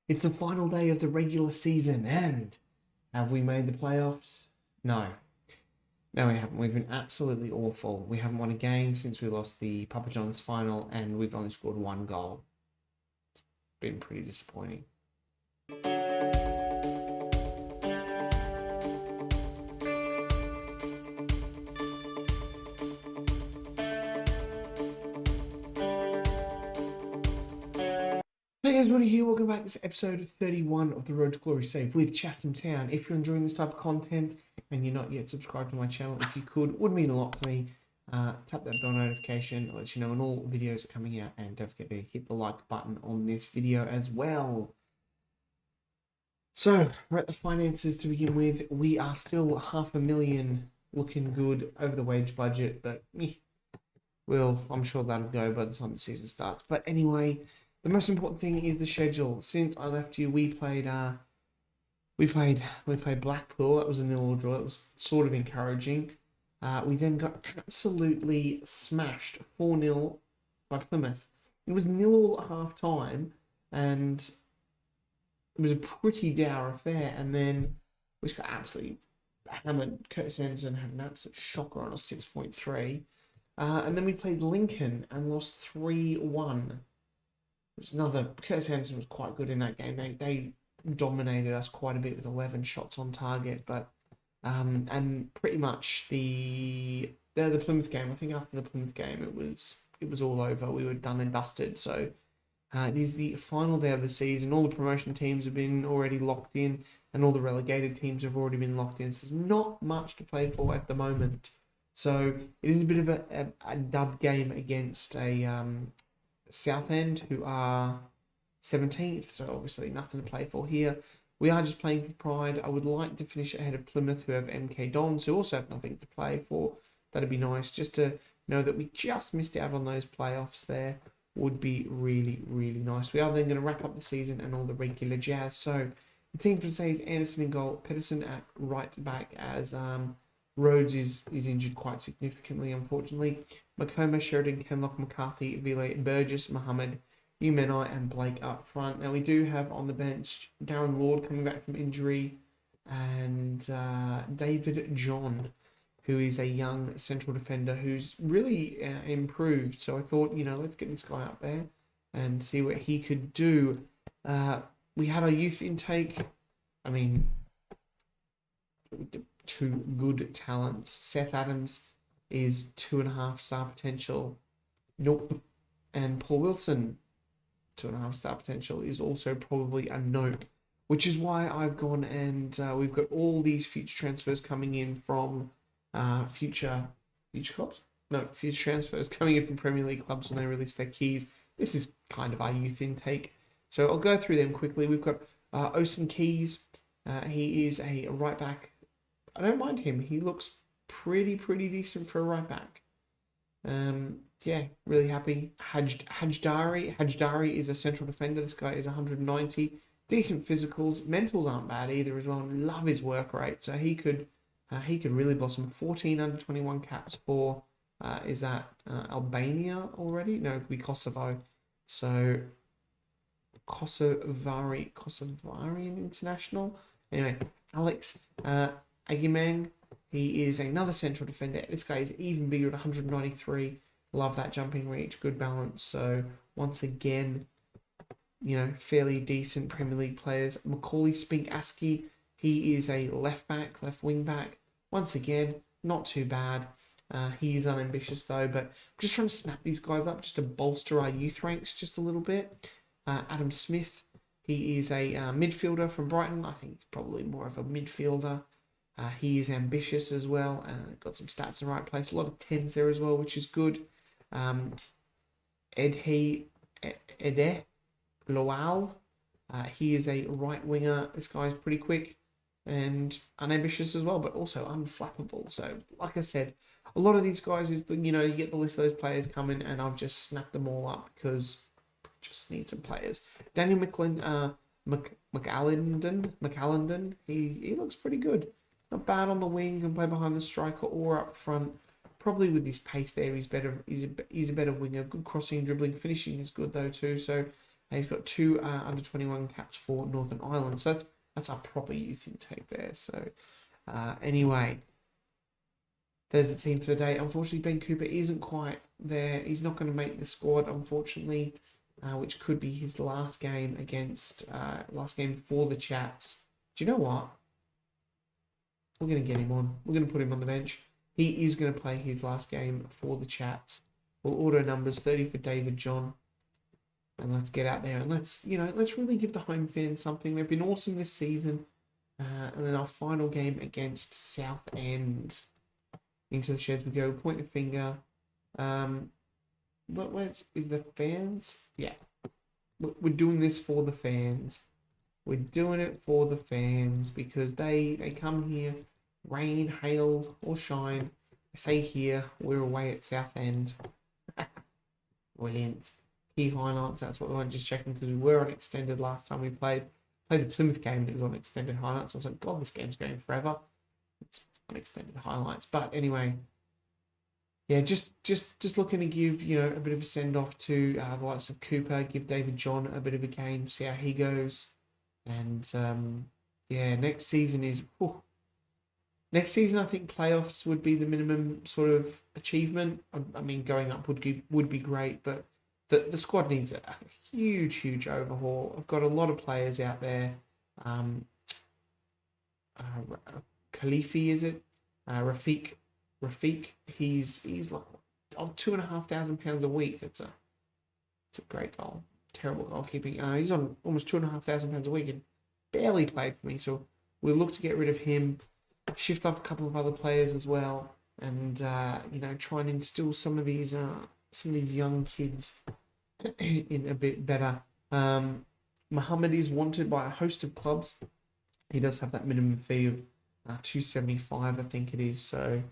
It's the final day of the regular season, and have we made the playoffs? No. No, we haven't. We've been absolutely awful. We haven't won a game since we lost the Papa John's final, and we've only scored one goal. It's been pretty disappointing. Hey guys, Woody here. Welcome back. This is episode 31 of the Road to Glory Save with Chatham Town. If you're enjoying this type of content and you're not yet subscribed to my channel, if you could, it would mean a lot to me. Tap that bell notification. It lets you know when all videos are coming out. And don't forget to hit the like button on this video as well. So, we're at the finances to begin with. We are still $500,000 looking good over the wage budget. But, well, I'm sure that'll go by the time the season starts. But anyway, the most important thing is the schedule. Since I left you, we played Blackpool. That was a 0-0 draw. It was sort of encouraging. We then got absolutely smashed 4-0 by Plymouth. It was 0-0 at half time, and it was a pretty dour affair. And then we just got absolutely hammered. Curtis Anderson had an absolute shocker on a 6.3. And then we played Lincoln and lost 3-1. Another, Curtis Anderson was quite good in that game. They dominated us quite a bit with 11 shots on target, but and pretty much the Plymouth game. I think after the Plymouth game, it was all over. We were done and dusted. So it is the final day of the season. All the promotion teams have been already locked in, and all the relegated teams have already been locked in. So there's not much to play for at the moment. So it is a bit of a dud game against a Southend, who are 17th, so obviously nothing to play for here. We are just playing for pride. I would like to finish ahead of Plymouth, who have MK Dons, who also have nothing to play for. That'd be nice. Just to know that we just missed out on those playoffs there would be really, really nice. We are then going to wrap up the season and all the regular jazz. So the team for today is Anderson in goal, Pedersen at right back, as Rhodes is injured quite significantly, unfortunately. Macoma, Sheridan, Kenlock, McCarthy, Ville, Burgess, Mohammed, Umenai, and Blake up front. Now we do have on the bench Darren Lord coming back from injury, and David John, who is a young central defender who's really improved. So I thought, let's get this guy up there and see what he could do. We had our youth intake. I mean, two good talents. Seth Adams is 2.5 star potential. Nope. And Paul Wilson, 2.5 star potential, is also probably a nope. Which is why I've gone and we've got all these future transfers coming in from future clubs? No, future transfers coming in from Premier League clubs when they release their keys. This is kind of our youth intake. So I'll go through them quickly. We've got Osen Keys. He is a right back. I don't mind him. He looks pretty decent for a right back. Yeah, really happy. Hajdari is a central defender. This guy is 190. Decent physicals. Mentals aren't bad either as well. Love his work rate. So he could really blossom. 14 under 21 caps for is that Albania already? No, it could be Kosovo. So Kosovarian international. Anyway, Alex Agimang, he is another central defender. This guy is even bigger at 193. Love that jumping reach, good balance. So once again, fairly decent Premier League players. Macaulay Spink-Askey, he is a left wing back. Once again, not too bad. He is unambitious though, but I'm just trying to snap these guys up just to bolster our youth ranks just a little bit. Adam Smith, he is a midfielder from Brighton. I think he's probably more of a midfielder. He is ambitious as well. Got some stats in the right place. A lot of 10s there as well, which is good. Ede Lowell. He is a right winger. This guy's pretty quick and unambitious as well, but also unflappable. So, like I said, a lot of these guys is, you get the list of those players coming, and I've just snapped them all up because I just need some players. Daniel McAllendon, he looks pretty good. Not bad on the wing, can play behind the striker or up front. Probably with his pace there, he's better. He's a better winger. Good crossing, dribbling, finishing is good though too. So He's got 2 under 21 caps for Northern Ireland. So that's our proper youth intake there. So anyway, there's the team for the day. Unfortunately, Ben Cooper isn't quite there. He's not going to make the squad, unfortunately, which could be his last game for the Chats. Do you know what? We're going to get him on. We're going to put him on the bench. He is going to play his last game for the Chats. We'll order numbers 30 for David John. And let's get out there and let's really give the home fans something. They've been awesome this season. And then our final game against Southend. Into the sheds we go. Point the finger. Where is the fans? Yeah. We're doing this for the fans. We're doing it for the fans because they come here, rain, hail, or shine. They say here, we're away at Southend. Brilliant. Key highlights, that's what we wanted, just checking because we were on extended last time we played the Plymouth game and it was on extended highlights. I was like, God, this game's going forever. It's on extended highlights. But anyway, yeah, just looking to give, a bit of a send-off to the likes of Cooper, give David John a bit of a game, see how he goes. And, next season I think playoffs would be the minimum sort of achievement. I mean, going up would be great, but the squad needs a huge overhaul. I've got a lot of players out there. Khalifi, is it? Rafiq, he's like on £2,500 a week. It's a great goal. Terrible goalkeeping. He's on almost £2,500 a week and barely played for me. So we'll look to get rid of him, shift off a couple of other players as well, and try and instill some of these young kids in a bit better. Mohammed is wanted by a host of clubs. He does have that minimum fee of $275, I think it is. So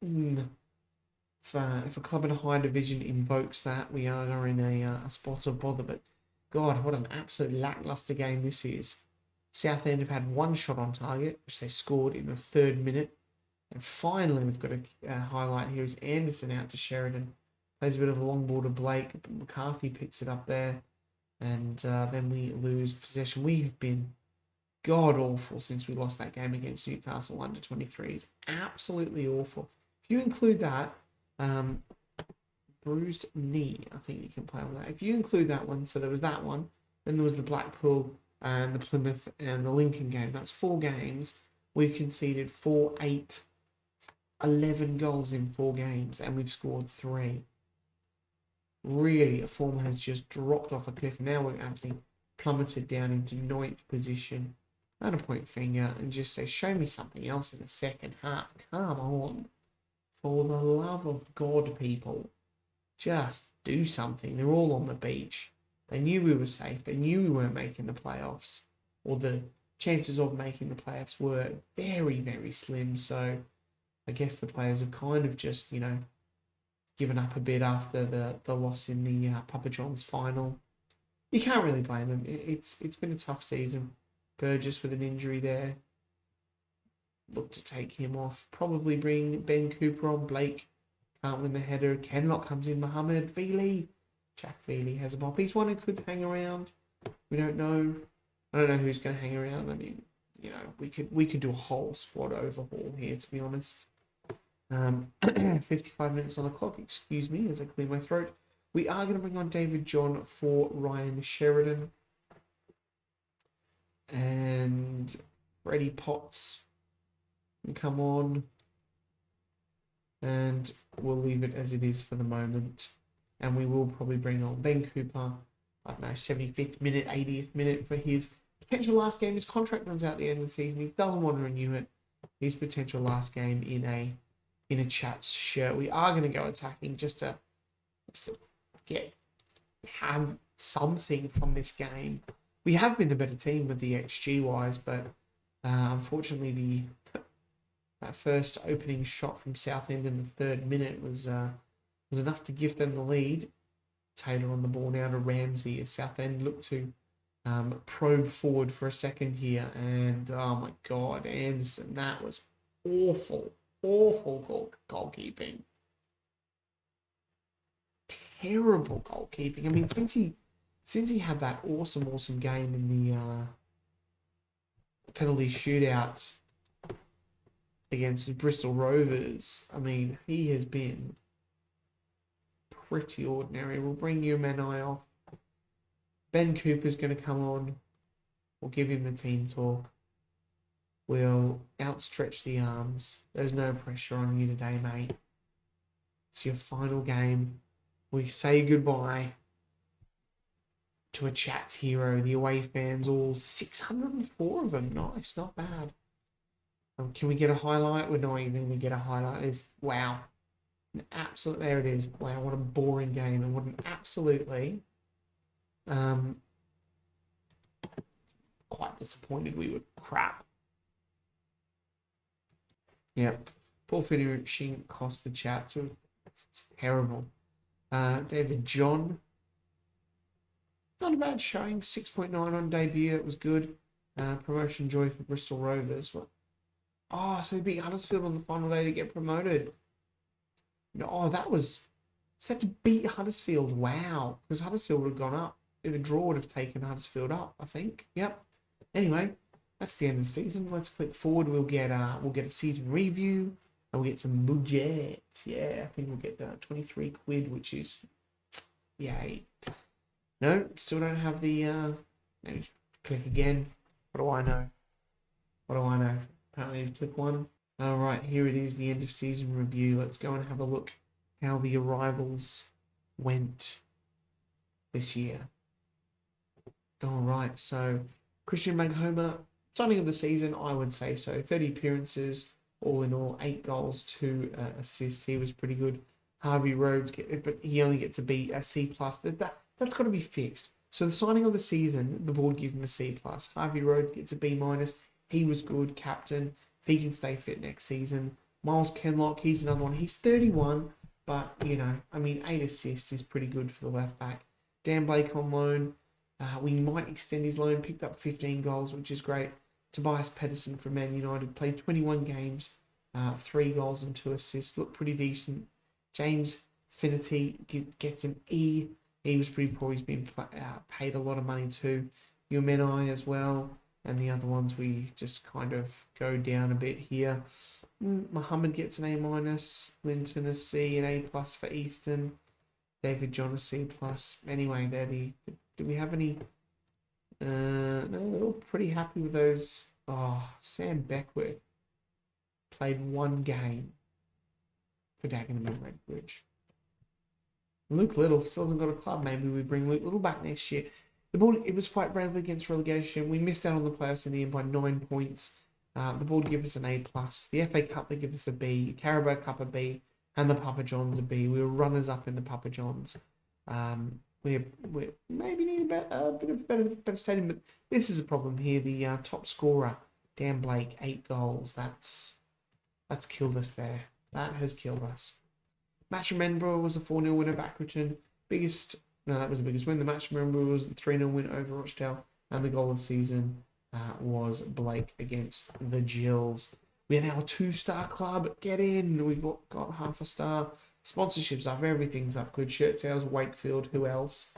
if a club in a higher division invokes that, we are in a spot of bother. But God, what an absolute lackluster game this is. Southend have had one shot on target, which they scored in the 3rd minute. And finally, we've got a highlight here. Is Anderson out to Sheridan. Plays a bit of a long ball to Blake. McCarthy picks it up there. And then we lose possession. We have been god-awful since we lost that game against Newcastle under 23s. Absolutely awful. If you include that, bruised knee, I think you can play with that. If you include that one, so there was that one, then there was the Blackpool and the Plymouth and the Lincoln game. That's 4 games. We've conceded 4, 8, 11 goals in 4 games, and we've scored 3. Really, a form has just dropped off a cliff. Now we're actually plummeted down into 9th position. And a point finger and just say, show me something else in the second half. Come on. For the love of God, people. Just do something. They're all on the beach. They knew we were safe. They knew we weren't making the playoffs. Or the chances of making the playoffs were very, very slim. So I guess the players have kind of just, given up a bit after the loss in the Papa John's final. You can't really blame them. It's been a tough season. Burgess with an injury there. Look to take him off. Probably bring Ben Cooper on. Blake can't win the header. Kenlock comes in. Mohammed. Veely. Jack Veely has a pop. He's one who could hang around. We don't know. I don't know who's going to hang around. I mean, we could do a whole squad overhaul here, to be honest. 55 minutes on the clock. Excuse me as I clear my throat. We are going to bring on David John for Ryan Sheridan. And Freddie Potts can come on. And we'll leave it as it is for the moment. And we will probably bring on Ben Cooper, I don't know, 75th minute, 80th minute for his potential last game. His contract runs out at the end of the season. He doesn't want to renew it. His potential last game in a Chats shirt. We are going to go attacking just to have something from this game. We have been the better team with the XG wise, but unfortunately that first opening shot from Southend in the 3rd minute was enough to give them the lead. Taylor on the ball now to Ramsey as Southend look to probe forward for a second here, and oh my God, Anderson, that was awful goalkeeping. Terrible goalkeeping. I mean, since he since he had that awesome game in the penalty shootout against the Bristol Rovers, I mean, he has been pretty ordinary. We'll bring you Manai off. Ben Cooper's going to come on. We'll give him the team talk. We'll outstretch the arms. There's no pressure on you today, mate. It's your final game. We say goodbye to a Chats hero. The away fans, all 604 of them. Nice, not bad. Can we get a highlight? We're not even going to get a highlight. It's, wow. An absolute, there it is. Wow, what a boring game. And what an absolutely... quite disappointed we were crap. Yep. Poor finishing cost the Chats. It's terrible. David John. Not a bad showing. 6.9 on debut. That was good. Promotion joy for Bristol Rovers. What? Oh, so they beat Huddersfield on the final day to get promoted. No, oh, that was set to beat Huddersfield. Wow. Because Huddersfield would have gone up. If a draw would have taken Huddersfield up, I think. Yep. Anyway, that's the end of the season. Let's click forward. We'll get a season review. And we'll get some budgets. Yeah, I think we'll get 23 quid, which is yay. No, still don't have the maybe click again. What do I know? What do I know? Apparently click one. Alright, here it is, the end of season review. Let's go and have a look how the arrivals went this year. Alright, so Christian Maghoma, signing of the season, I would say so. 30 appearances, all in all, 8 goals, 2 assists. He was pretty good. Harvey Rhodes, but he only gets a B, a C+. That's got to be fixed. So the signing of the season, the board gives him a C+. Harvey Rhodes gets a B-. He was good, captain. If he can stay fit next season. Miles Kenlock, he's another one. He's 31, but, you know, I mean, 8 assists is pretty good for the left back. Dan Blake on loan. We might extend his loan. Picked up 15 goals, which is great. Tobias Pedersen from Man United. Played 21 games. 3 goals and 2 assists. Looked pretty decent. James Finity gets an E. He was pretty poor. He's been paid a lot of money too. Umenai as well. And the other ones we just kind of go down a bit here. Muhammad gets an A-. Linton a C, an A+ for Easton. David John a C+. Anyway, do we have any? No, we're all pretty happy with those. Oh, Sam Beckwith played 1 game for Dagenham and Redbridge. Luke Little still hasn't got a club. Maybe we bring Luke Little back next year. The board, it was fight bravely against relegation. We missed out on the playoffs in the end by 9 points. The board give us an A+. The FA Cup, they give us a B. Carabao Cup, a B. And the Papa Johns, a B. We were runners-up in the Papa Johns. We maybe need a bit of a better stadium, but this is a problem here. The top scorer, Dan Blake, 8 goals. That's killed us there. That has killed us. Match remember was a 4-0 win over Accrington. That was the biggest win. The match remember was the 3-0 win over Rochdale, and the goal of the season was Blake against the Gills. We are now a 2-star club. Get in. We've got half a star. Sponsorships up. Everything's up. Good shirt sales. Wakefield. Who else?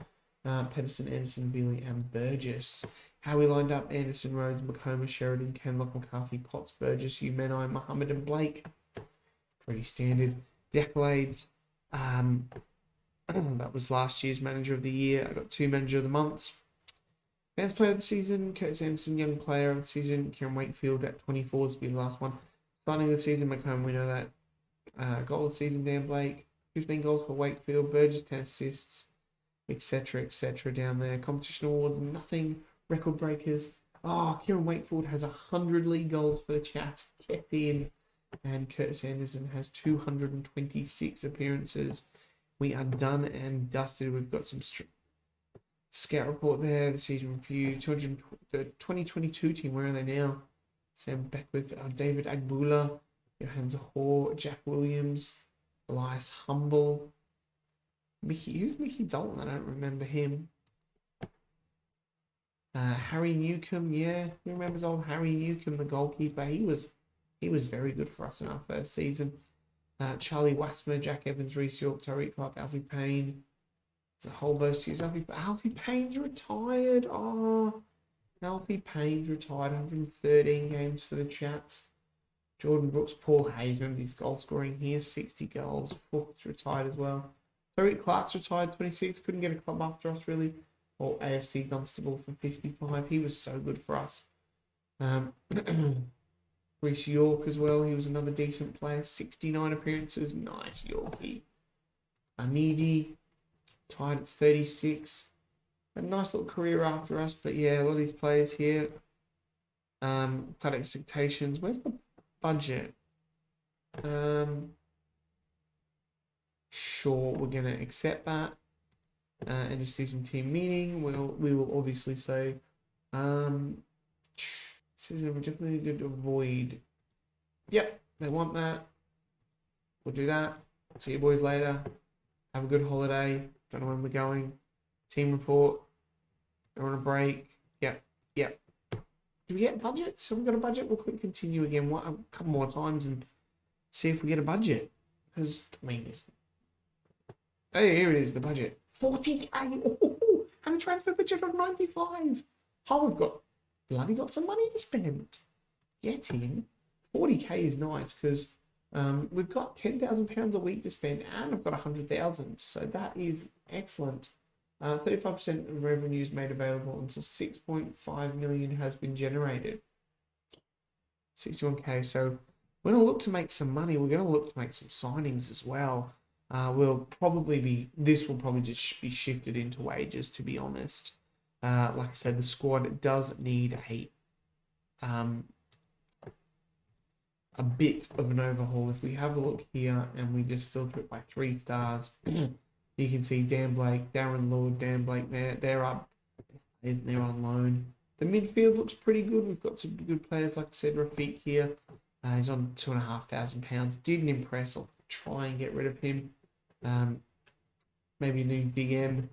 Pedersen, Anderson, Vealey, and Burgess. How we lined up: Anderson, Rhodes, McComber, Sheridan, Kenlock, McCarthy, Potts, Burgess, Umenai, Muhammad, and Blake. Pretty standard. The accolades. That was last year's Manager of the Year. I got 2 Manager of the Months. Fans Player of the Season, Curtis Anderson, Young Player of the Season, Kieran Wakefield at 24 to be the last one. Signing of the season, McComb, we know that. Goal of the season, Dan Blake, 15 goals for Wakefield, Burgess, 10 assists, etc. down there. Competition awards, nothing. Record breakers. Oh, Kieran Wakefield has 100 league goals for the Chats. Get in. And Curtis Anderson has 226 appearances. We are done and dusted. We've got some scout report there. The season review. The 2022 team. Where are they now? Sam Beckwith, David Agbula, Johan Zahor, Jack Williams, Elias Humble. Who's Mickey Dalton? I don't remember him. Harry Newcomb, yeah. Who remembers old Harry Newcomb, the goalkeeper? He was very good for us in our first season. Charlie Wassmer, Jack Evans, Reece York, Tariq Clark, Alfie Payne, There's a whole burst here. Alfie Payne's retired. Oh, Alfie Payne's retired. 113 games for the Chats. Jordan Brooks, Paul Hayes, remember his goal scoring here, 60 goals. Fook's retired as well. Tariq Clark's retired, 26. Couldn't get a club after us, really. Or AFC Dunstable for 55. He was so good for us. Reece York as well. He was another decent player. 69 appearances. Nice, Yorkie. Amidi, tied at 36. A nice little career after us. But yeah, a lot of these players here. Flat expectations. Where's the budget? Sure, we're going to accept that. End of season team meeting. We will obviously say, season we're definitely going to avoid. Yep, they want that. We'll do that. See you boys later. Have a good holiday. Don't know when we're going. Team report. We're on a break. Yep. Do we get budget? So we've got a budget. We'll click continue again a couple more times and see if we get a budget. Because, I mean, hey, here it is, the budget. 40k. Oh, and a transfer budget of 95. Oh, we've got some money to spend. Get in. 40k is nice because we've got £10,000 a week to spend and I've got 100,000. So that is excellent. 35% of revenue is made available until 6.5 million has been generated. 61k. So we're going to look to make some money. We're going to look to make some signings as well. This will probably just be shifted into wages, to be honest. Like I said, the squad does need a bit of an overhaul. If we have a look here and we just filter it by 3 stars, you can see Dan Blake, Darren Lord, Dan Blake there. They're up. They're on loan. The midfield looks pretty good. We've got some good players, like I said, Rafiq here. He's on £2,500. Didn't impress. I'll try and get rid of him. Maybe a new DM.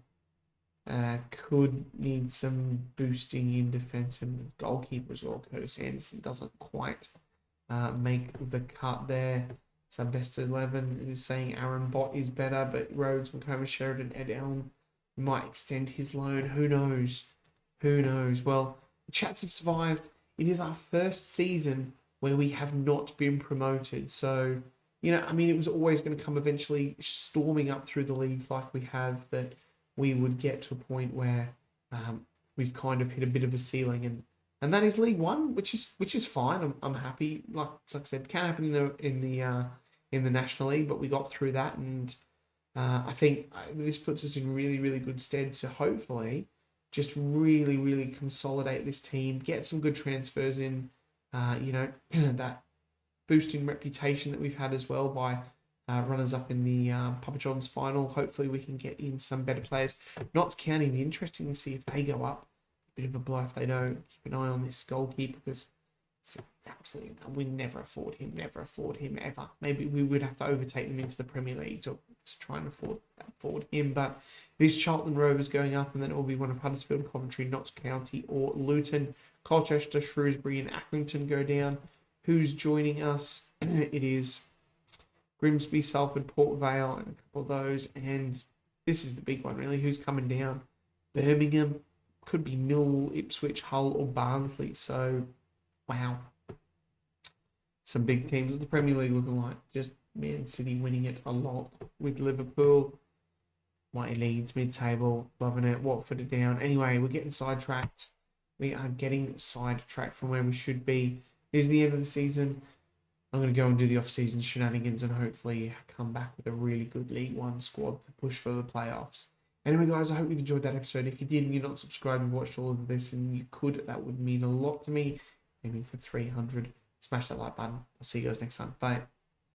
Could need some boosting in defence and goalkeeper as well. Curtis Anderson doesn't quite make the cut there. So best 11 is saying Aaron Bott is better, but Rhodes, McComas, Sheridan, Ed Elm might extend his loan. Who knows? Who knows? Well, the Chats have survived. It is our first season where we have not been promoted. So, you know, I mean, it was always going to come eventually storming up through the leagues like we have, that we would get to a point where we've kind of hit a bit of a ceiling, and that is League One, which is fine. I'm happy. Like I said, can happen in the National League, but we got through that, and I think this puts us in really, really good stead to hopefully just really, really consolidate this team, get some good transfers in. You know, that boosting reputation that we've had as well by runners up in the Papa John's final. Hopefully we can get in some better players. Notts County, be interesting to see if they go up. Bit of a blow if they don't. Keep an eye on this goalkeeper because it's absolutely, we never afford him ever. Maybe we would have to overtake them into the Premier League to try and afford him. But it is Charlton Rovers going up, and then it will be one of Huddersfield, Coventry, Notts County, or Luton. Colchester, Shrewsbury, and Accrington go down. Who's joining us? It is Grimsby, Salford, Port Vale, and a couple of those. And this is the big one, really. Who's coming down? Birmingham. Could be Millwall, Ipswich, Hull, or Barnsley. So, wow. Some big teams. What's the Premier League looking like? Just Man City winning it a lot with Liverpool. Mighty Leeds, mid-table, loving it. Watford are down. Anyway, we're getting sidetracked. We are getting sidetracked from where we should be. This is the end of the season. I'm going to go and do the off-season shenanigans and hopefully come back with a really good League One squad to push for the playoffs. Anyway, guys, I hope you've enjoyed that episode. If you did and you're not subscribed and watched all of this, and you could, that would mean a lot to me. Aiming for 300. Smash that like button. I'll see you guys next time. Bye.